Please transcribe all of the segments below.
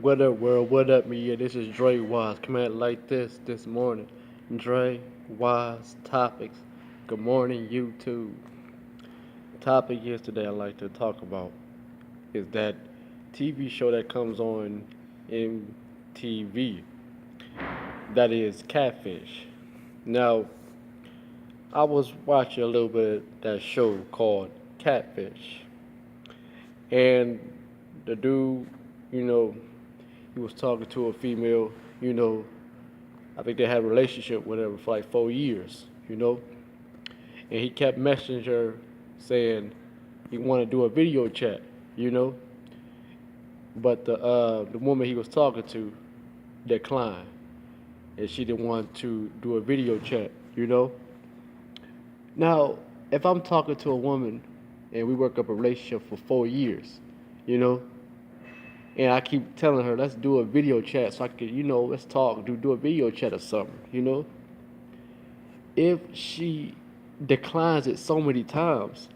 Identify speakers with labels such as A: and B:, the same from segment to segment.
A: What up, world? What up, media? This is Drewize. Come at like this morning. Drewize topics. Good morning, YouTube. Topic yesterday I'd like to talk about is that TV show that comes on MTV. That is Catfish. Now, I was watching a little bit of that show called Catfish, and the dude, you know, he was talking to a female, you know, I think they had a relationship with her for like 4 years, and he kept messaging her saying he wanted to do a video chat, you know, but the woman he was talking to declined, and she didn't want to do a video chat. Now, if I'm talking to a woman and we work up a relationship for 4 years, you know, and I keep telling her let's do a video chat so I could, let's talk, do a video chat or something. If she declines it so many times,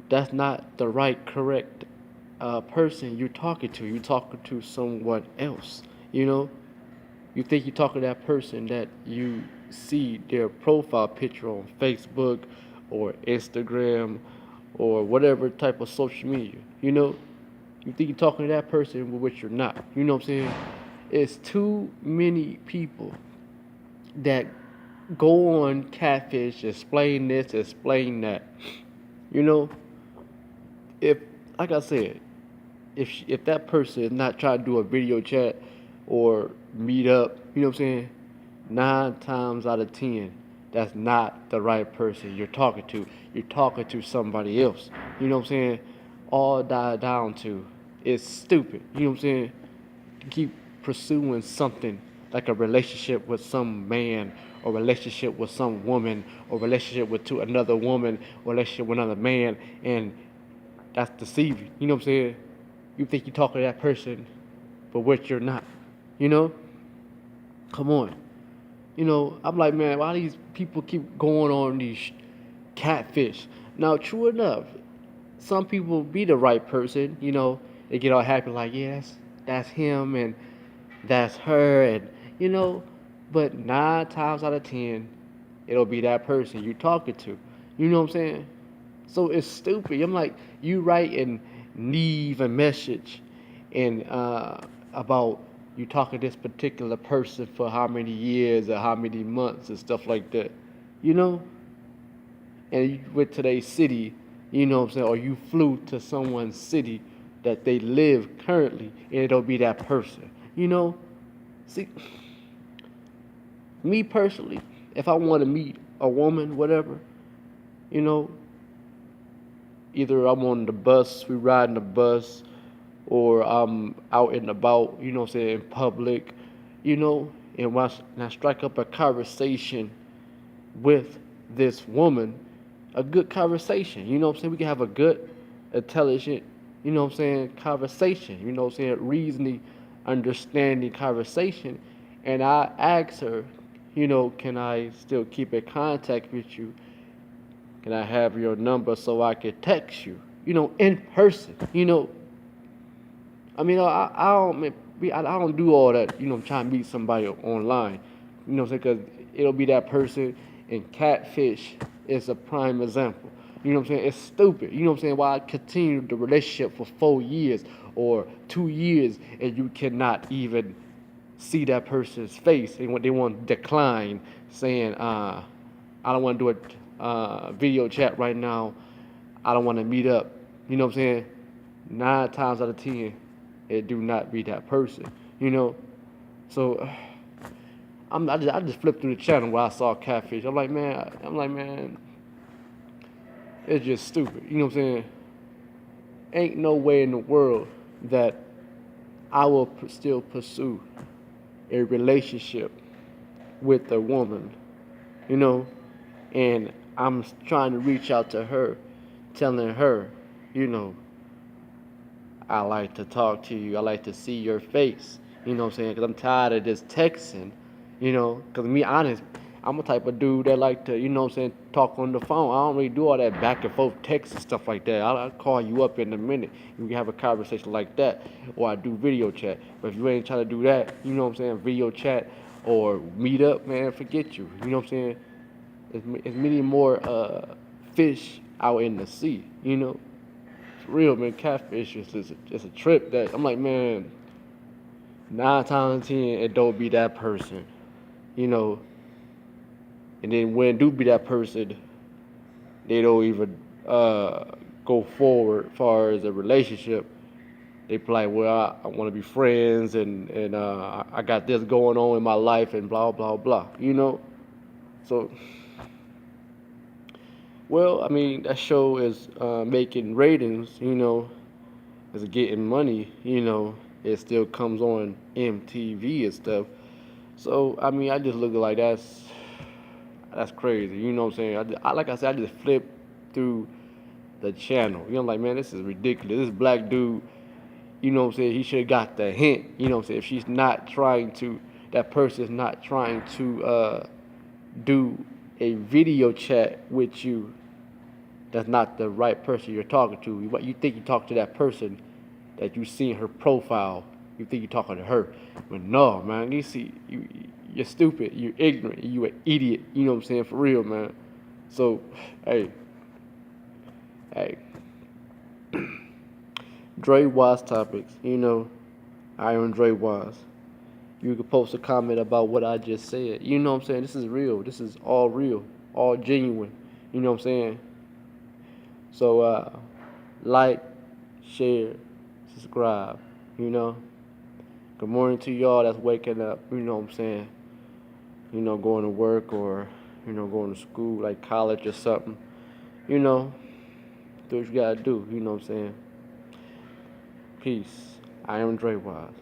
A: that's not the right, correct person you're talking to. You're talking to someone else. You know, you think you're talking to that person that you see their profile picture on Facebook or Instagram or whatever type of social media. You think you're talking to that person, which you're not. You know what I'm saying? It's too many people that go on Catfish, explain this, explain that. You know, if like I said, if that person is not trying to do a video chat or meet up, you know what I'm saying? 9 times out of 10, that's not the right person you're talking to. You're talking to somebody else. You know what I'm saying? All die down to is stupid. You know what I'm saying? Keep pursuing something like a relationship with some man or relationship with some woman or relationship with another woman or relationship with another man, and that's deceiving. You know what I'm saying? You think you're talking to that person, but what you're not. You know? Come on. I'm like, man, why these people keep going on these catfish? Now, true enough, some people be the right person, they get all happy like, yes, that's him and that's her, and you know, but 9 times out of 10, it'll be that person you talking to. You know what I'm saying? So it's stupid. I'm like, you write and leave a message and about you talking to this particular person for how many years or how many months and stuff like that. You know? And you went to their city, you know what I'm saying, or you flew to someone's city that they live currently, and it'll be that person. See, me personally, if I want to meet a woman, whatever, you know, either I'm on the bus, we riding the bus, or I'm out and about, you know what I'm saying, in public, and when I strike up a conversation with this woman, a good conversation, you know what I'm saying? We can have a good, intelligent, you know what I'm saying, conversation, you know what I'm saying, reasoning, understanding conversation. And I asked her, can I still keep in contact with you? Can I have your number so I can text you, in person, I mean, I don't do all that, trying to meet somebody online, what I'm saying, because it'll be that person, and Catfish is a prime example. You know what I'm saying? It's stupid. You know what I'm saying? Why continue the relationship for 4 years or 2 years and you cannot even see that person's face, and what they want to decline, saying, I don't want to do a video chat right now. I don't want to meet up. You know what I'm saying? 9 times out of 10, it do not be that person. So I just flipped through the channel where I saw Catfish. I'm like, man, it's just stupid. You know what I'm saying? Ain't no way in the world that I will still pursue a relationship with a woman, you know, and I'm trying to reach out to her, telling her, you know, I like to talk to you. I like to see your face. You know what I'm saying? Because I'm tired of this texting. Because to be honest, I'm a type of dude that like to, talk on the phone. I don't really do all that back and forth text and stuff like that. I'll call you up in a minute. We can have a conversation like that. Or I do video chat. But if you ain't trying to do that, video chat or meet up, man, forget you. You know what I'm saying? It's many more fish out in the sea. For real, man, catfish is just a trip that I'm like, man, 9 times out of 10, it don't be that person, you know. And then when it do be that person, they don't even go forward as far as a relationship. They be like, well, I want to be friends, and I got this going on in my life, and blah blah blah. So, well, I mean, that show is making ratings. Is getting money. It still comes on MTV and stuff. So I mean, I just look at like that's crazy. You know what I'm saying? Like I said, I just flip through the channel. Like, man, this is ridiculous. This black dude, what I'm saying? He should have got the hint. What I'm saying? If she's not trying to, that person is not trying to do a video chat with you, that's not the right person you're talking to. You think you talk to that person that you seen her profile. You think you're talking to her. But no, man, you're stupid, you're ignorant, you an idiot. You know what I'm saying? For real, man. So, hey. Drewize topics. I am Drewize. You can post a comment about what I just said. You know what I'm saying? This is real. This is all real. All genuine. You know what I'm saying? So, like, share, subscribe. Good morning to y'all that's waking up. You know what I'm saying? Going to work or, going to school, like college or something. Do what you gotta do. You know what I'm saying? Peace. I am Drewize.